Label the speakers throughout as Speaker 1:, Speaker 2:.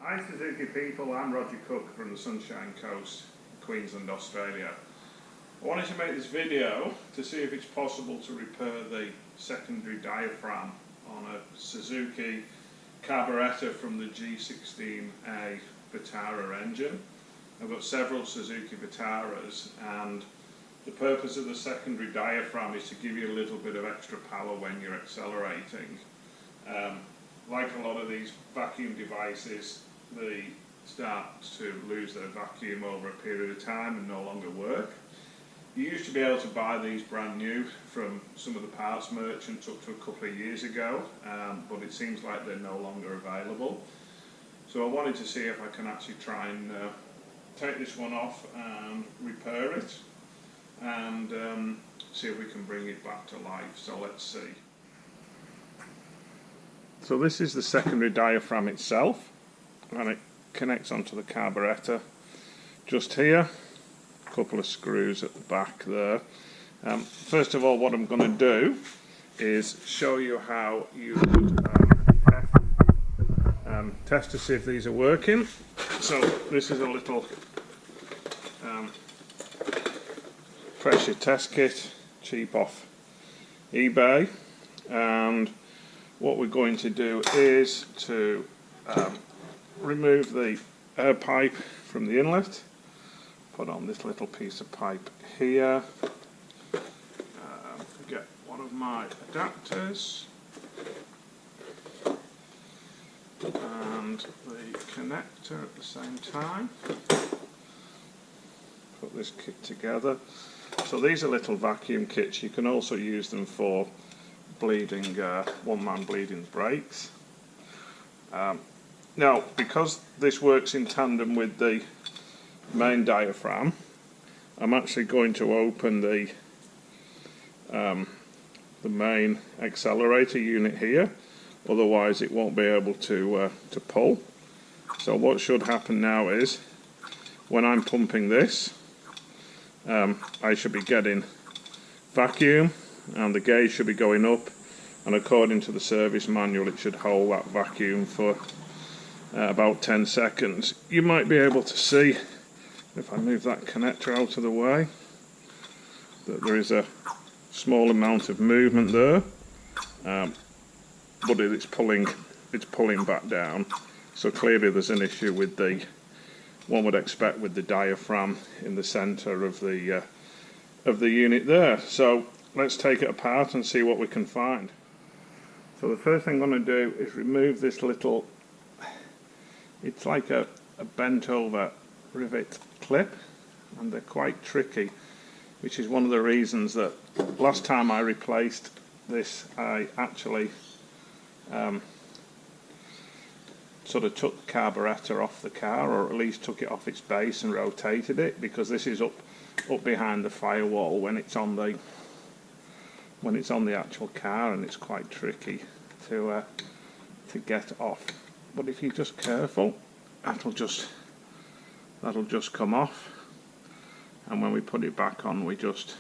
Speaker 1: Hi Suzuki people, I'm Roger Cook from the Sunshine Coast, Queensland, Australia. I wanted to make this video to see if it's possible to repair the secondary diaphragm on a Suzuki Carburettor from the G16A Vitara engine. I've got several Suzuki Vitaras, and the purpose of the secondary diaphragm is to give you a little bit of extra power when you're accelerating. Like a lot of these vacuum devices, they start to lose their vacuum over a period of time and no longer work. You used to be able to buy these brand new from some of the parts merchants up to a couple of years ago, but it seems like they're no longer available. So I wanted to see if I can actually try and take this one off and repair it, and see if we can bring it back to life. So let's see. So this is the secondary diaphragm itself, and it connects onto the carburettor just here. A couple of screws at the back there. First of all, what I'm going to do is show you how you would test to see if these are working. So this is a little pressure test kit, cheap off eBay, and what we're going to do is to remove the air pipe from the inlet, put on this little piece of pipe here, get one of my adapters and the connector at the same time, put this kit together. So these are little vacuum kits. You can also use them for bleeding, one-man bleeding brakes. Now, because this works in tandem with the main diaphragm, I'm actually going to open the main accelerator unit here, otherwise it won't be able to pull. So what should happen now is, when I'm pumping this, I should be getting vacuum, and the gauge should be going up, and according to the service manual it should hold that vacuum for about 10 seconds. You might be able to see, if I move that connector out of the way, that there is a small amount of movement there, but it's pulling back down. So clearly there's an issue with the, one would expect, with the diaphragm in the centre of the unit there. So let's take it apart and see what we can find. So the first thing I'm going to do is remove this little, it's like a bent over rivet clip, and they're quite tricky, which is one of the reasons that last time I replaced this, I actually sort of took the carburettor off the car, or at least took it off its base and rotated it, because this is up behind the firewall when it's on the actual car, and it's quite tricky to get off. But if you're just careful, that'll just come off, and when we put it back on, we just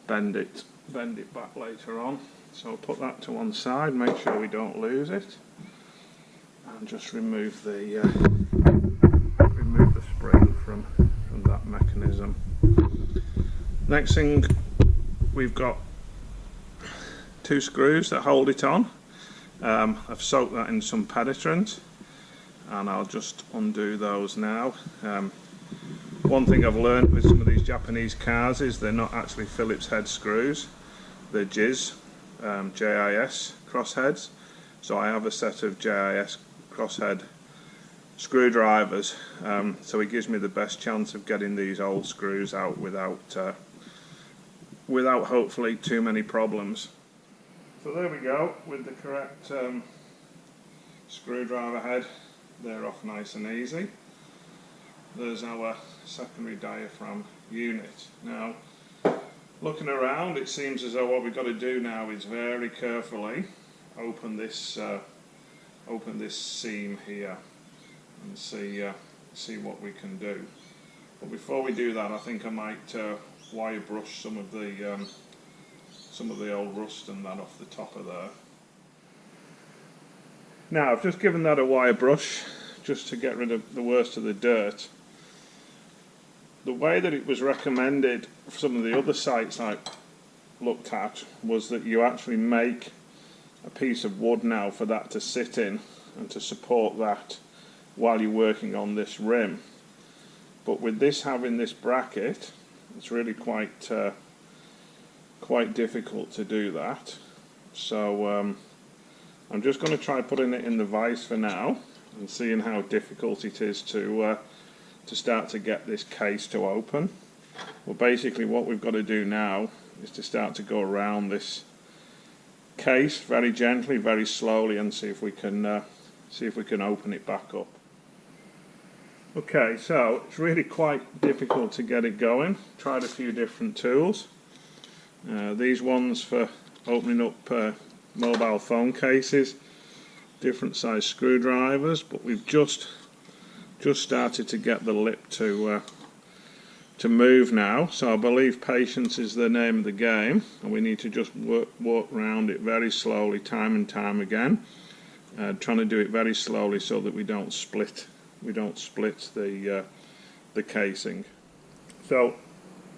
Speaker 1: bend it back later on. So I'll put that to one side, make sure we don't lose it, and just remove the spring from that mechanism. Next thing, we've got two screws that hold it on. I've soaked that in some penetrant, and I'll just undo those now. One thing I've learned with some of these Japanese cars is they're not actually Phillips head screws, they're JIS, JIS crossheads. So I have a set of JIS crosshead screwdrivers, so it gives me the best chance of getting these old screws out without hopefully too many problems. So there we go, with the correct screwdriver head, they're off nice and easy. There's our secondary diaphragm unit. Now, looking around, it seems as though what we've got to do now is very carefully open this seam here and see what we can do. But before we do that, I think I might wire brush some of the old rust and that off the top of there. Now I've just given that a wire brush just to get rid of the worst of the dirt. The way that it was recommended for some of the other sites I looked at was that you actually make a piece of wood now for that to sit in and to support that while you're working on this rim. But with this having this bracket, it's really quite difficult to do that. So I'm just going to try putting it in the vise for now and seeing how difficult it is to start to get this case to open. Well, basically what we've got to do now is to start to go around this case very gently, very slowly, and see if we can open it back up. Okay, so it's really quite difficult to get it going. Tried a few different tools. These ones for opening up mobile phone cases, different size screwdrivers, but we've just started to get the lip to move now, so I believe patience is the name of the game, and we need to just walk around it very slowly, time and time again, trying to do it very slowly so that we don't split the casing. So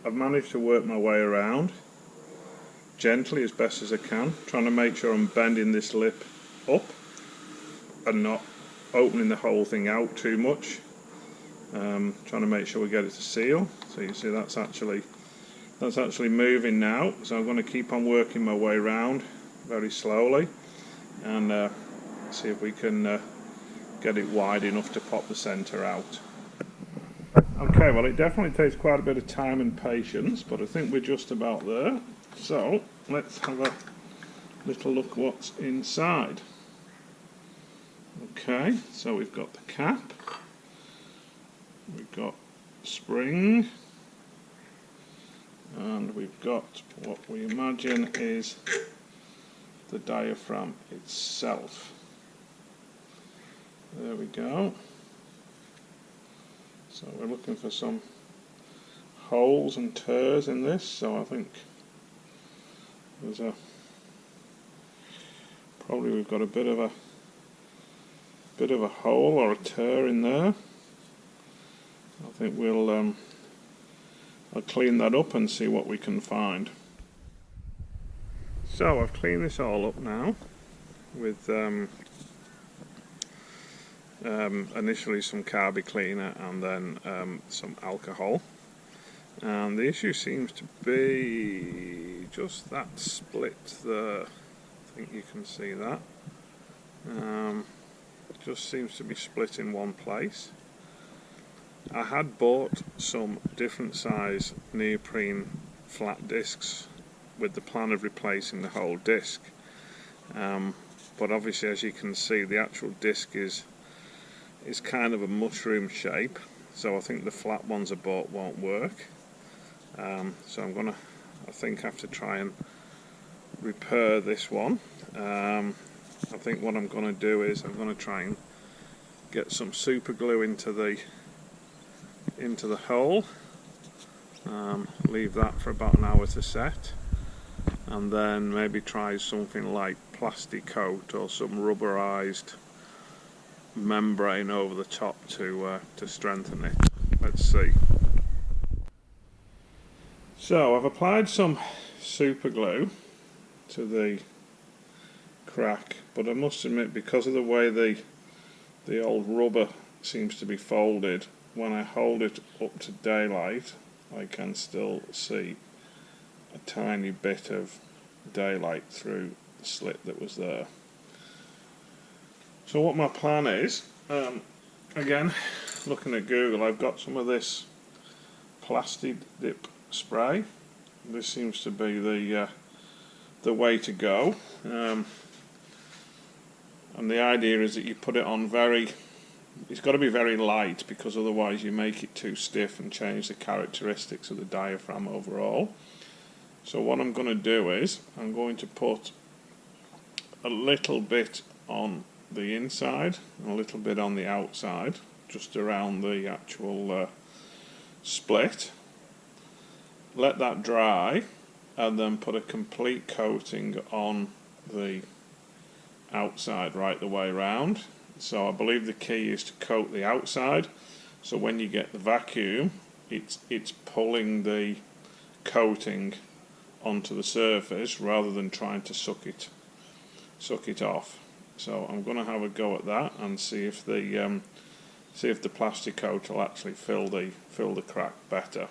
Speaker 1: I've managed to work my way around gently as best as I can, trying to make sure I'm bending this lip up and not opening the whole thing out too much. Trying to make sure we get it to seal. So you see that's actually moving now. So I'm going to keep on working my way around very slowly and see if we can get it wide enough to pop the centre out. Okay, well it definitely takes quite a bit of time and patience, but I think we're just about there. So let's have a little look what's inside. Okay, so we've got the cap, we've got spring, and we've got what we imagine is the diaphragm itself. There we go. So we're looking for some holes and tears in this, so I think there's probably we've got a bit of a hole or a tear in there. I think I'll clean that up and see what we can find. So I've cleaned this all up now with initially some carby cleaner and then some alcohol, and the issue seems to be just that split there. I think you can see that. It just seems to be split in one place. I had bought some different size neoprene flat discs with the plan of replacing the whole disc, but obviously, as you can see, the actual disc is kind of a mushroom shape, so I think the flat ones I bought won't work. So I'm gonna, I think, have to try and repair this one. I think what I'm going to do is I'm going to try and get some super glue into the hole, leave that for about an hour to set, and then maybe try something like plastic coat or some rubberized membrane over the top to strengthen it. Let's see. So I've applied some super glue to the crack, but I must admit, because of the way the old rubber seems to be folded, when I hold it up to daylight I can still see a tiny bit of daylight through the slit that was there. So what my plan is, again, looking at Google, I've got some of this plastic dip spray. This seems to be the way to go, and the idea is that you put it on it's got to be very light, because otherwise you make it too stiff and change the characteristics of the diaphragm overall. So what I'm going to do is I'm going to put a little bit on the inside and a little bit on the outside, just around the actual split. Let that dry, and then put a complete coating on the outside right the way around, So I believe the key is to coat the outside, so when you get the vacuum, it's pulling the coating onto the surface rather than trying to suck it off. So I'm going to have a go at that and see if the plastic coat will actually fill the crack better.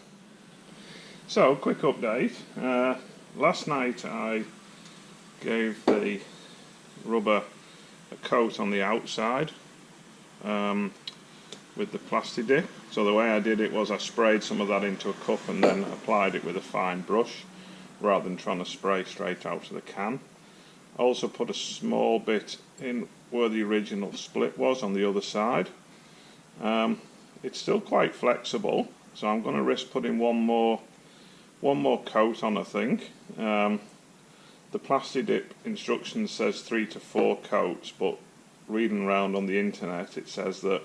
Speaker 1: So, quick update. Last night I gave the rubber a coat on the outside with the plastic dip. So the way I did it was I sprayed some of that into a cup and then applied it with a fine brush rather than trying to spray straight out of the can. I also put a small bit in where the original split was on the other side. It's still quite flexible, so I'm going to risk putting one more coat on, I think. The plastic dip instructions says 3 to 4 coats, but reading around on the internet it says that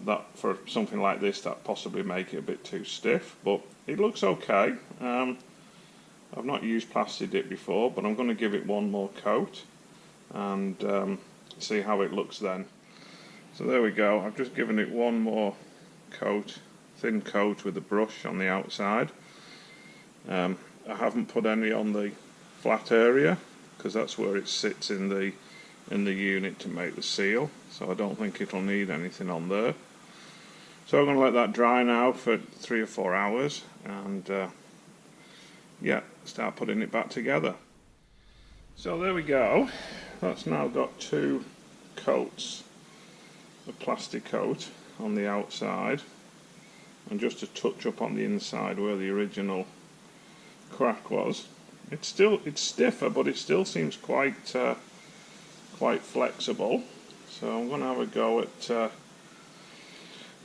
Speaker 1: that for something like this that possibly make it a bit too stiff, but it looks okay. I've not used plastic dip before, but I'm going to give it one more coat and see how it looks then. So there we go, I've just given it one more coat, thin coat with a brush on the outside. I haven't put any on the flat area because that's where it sits in the unit to make the seal, so I don't think it'll need anything on there. So I'm going to let that dry now for 3 or 4 hours and yeah, start putting it back together. So there we go, that's now got 2 coats of plastic coat on the outside and just a touch up on the inside where the original crack was. It's stiffer, but it still seems quite flexible. So I'm going to have a go at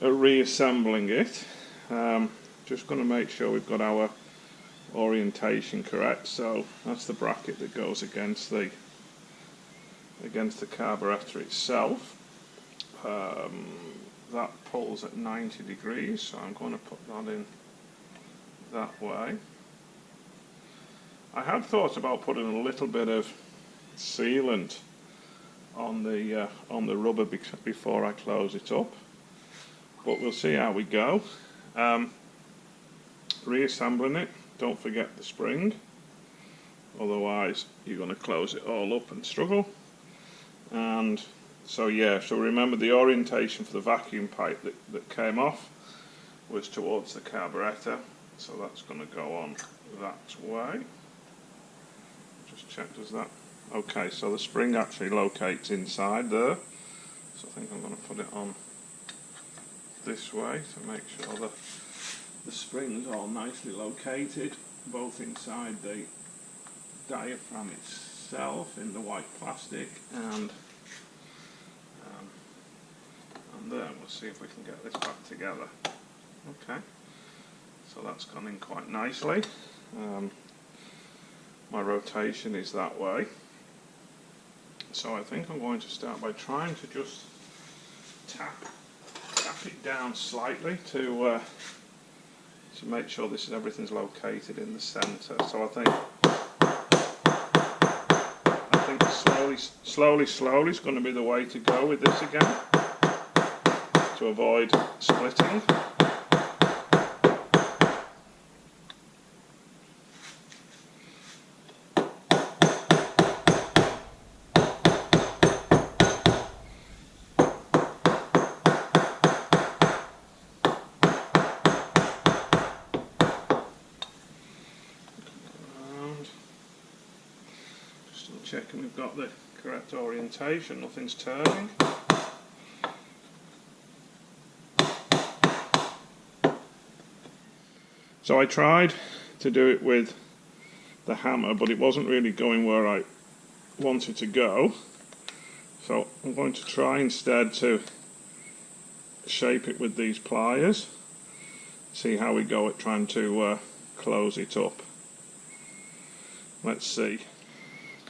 Speaker 1: reassembling it. Just going to make sure we've got our orientation correct. So that's the bracket that goes against the carburettor itself. That pulls at 90 degrees, so I'm going to put that in that way. I had thought about putting a little bit of sealant on the rubber before I close it up, but we'll see how we go. Reassembling it, don't forget the spring, otherwise you're going to close it all up and struggle. And so yeah, so remember the orientation for the vacuum pipe that came off was towards the carburettor, so that's going to go on that way. Just check, does that? Okay, so the spring actually locates inside there, so I think I'm going to put it on this way to make sure that the spring's all nicely located, both inside the diaphragm itself in the white plastic and there. We'll see if we can get this back together. Okay, so that's gone in quite nicely. My rotation is that way, so I think I'm going to start by trying to just tap it down slightly to make sure everything's located in the centre. So I think slowly is going to be the way to go with this again, to avoid splitting. Checking we've got the correct orientation, nothing's turning. So I tried to do it with the hammer, but it wasn't really going where I wanted to go. So I'm going to try instead to shape it with these pliers, see how we go at trying to close it up. Let's see.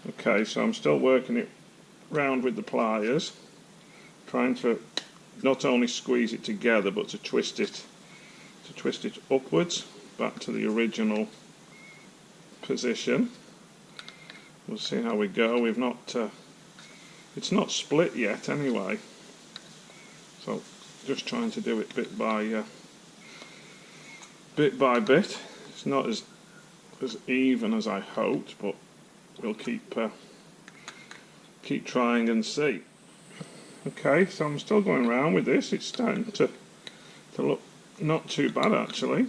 Speaker 1: Okay, so I'm still working it round with the pliers, trying to not only squeeze it together but to twist it upwards back to the original position. We'll see how we go. We've not It's not split yet anyway, so just trying to do it bit by bit. It's not as even as I hoped, but we'll keep trying and see. Okay, so I'm still going around with this. It's starting to look not too bad actually.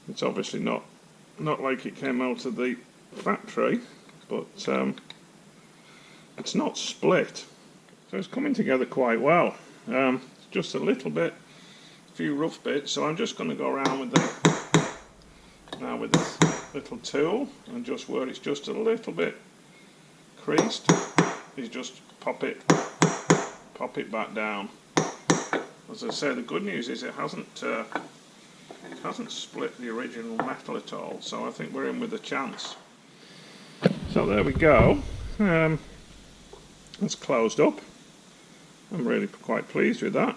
Speaker 1: It's obviously not like it came out of the factory, but it's not split, so it's coming together quite well. Just a little bit, a few rough bits, so I'm just going to go around with this little tool, and just where it's just a little bit creased, is just pop it back down. As I say, the good news is it hasn't split the original metal at all, so I think we're in with a chance. So there we go. It's closed up. I'm really quite pleased with that.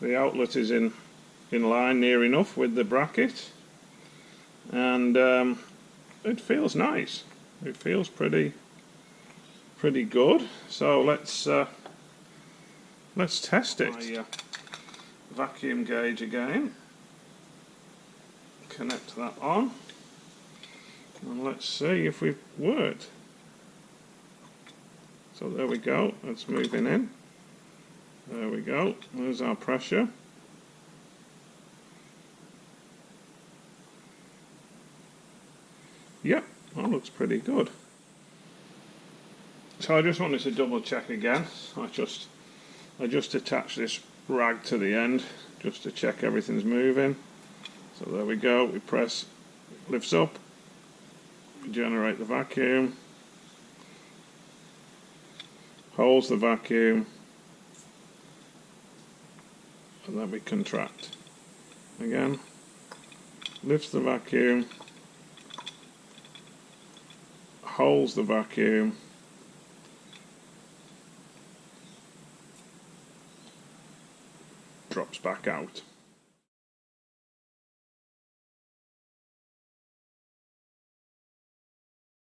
Speaker 1: The outlet is in line near enough with the bracket, and it feels nice. It feels pretty good. So let's test it. My vacuum gauge again. Connect that on, and let's see if we've worked. So there we go. It's moving in. There we go. There's our pressure. Yep, that looks pretty good. So I just wanted to double check again. I just attached this rag to the end just to check everything's moving. So there we go. We press, it lifts up, we generate the vacuum, holds the vacuum, and then we contract. Again, lifts the vacuum, holds the vacuum, drops back out.